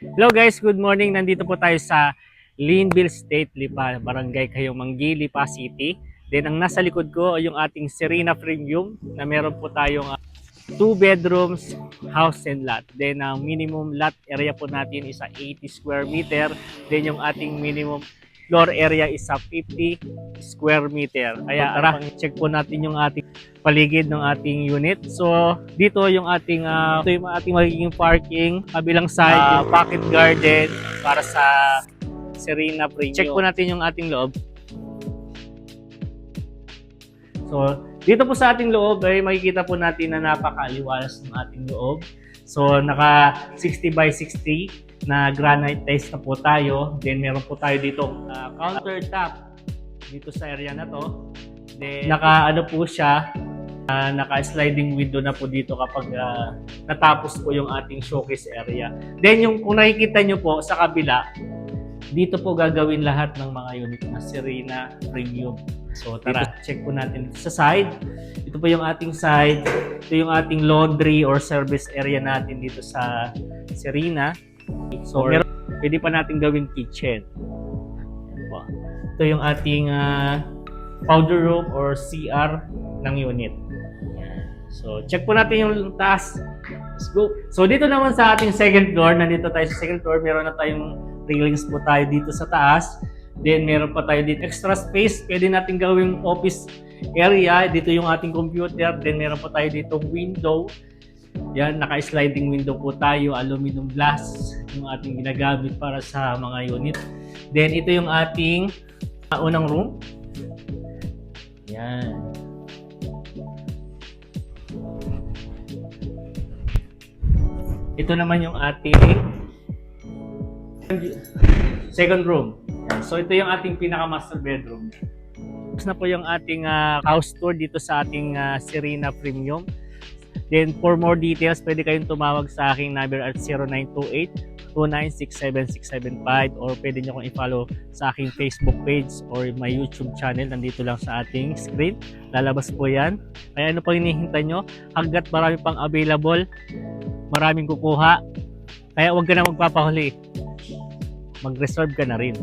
Hello guys, good morning. Nandito po tayo sa Linville State, Lipa, Barangay Kayumanggi, Lipa City. Then ang nasa likod ko ay yung ating Serena Premium na meron po tayong 2 bedrooms, house and lot. Then ang minimum lot area po natin is 80 square meter. Then yung ating minimum floor area is 50 square meter. Kaya tara, check po natin yung ating paligid ng ating unit. So, dito yung ating ito yung ating magiging parking, kabilang side, pocket garden para sa Serena Premium. Check po natin yung ating loob. So, dito po sa ating loob ay makikita po natin na napaka-aliwalas ng ating loob. So, naka 60 by 60 na granite tiles na po tayo. Then, meron po tayo dito countertop dito sa area na to. Then, naka-ano po siya, naka-sliding window na po dito kapag natapos po yung ating showcase area. Then, kung nakikita nyo po sa kabila, dito po gagawin lahat ng mga unit na Serena Premium. So tara, check po natin sa side. Ito po yung ating side. Ito yung ating laundry or service area natin dito sa Serena. So pwede pa natin gawing kitchen. Ito yung ating powder room or CR ng unit. So check po natin yung taas. Let's go. So dito naman sa ating second floor, nandito tayo sa second floor, meron na tayong railings po tayo dito sa taas. Then meron pa tayo dito extra space, pwede natin gawing office area. Dito yung ating computer. Then meron pa tayo dito window. Yan, naka-sliding window po tayo, aluminum glass yung ating ginagamit para sa mga unit. Then ito yung ating unang room. Yan. Ito naman yung ating second room. Yan. So ito yung ating pinaka-master bedroom. Tapos na po yung ating house tour dito sa ating Serena Premium. Then for more details, pwede kayong tumawag sa aking number at 0928-2967675 or pwede nyo kong i-follow sa aking Facebook page or my YouTube channel. Nandito lang sa ating screen. Lalabas po yan. Kaya ano pang hinihintay nyo? Hanggat marami pang available, maraming kukuha. Kaya huwag ka na magpapahuli. Mag-reserve ka na rin.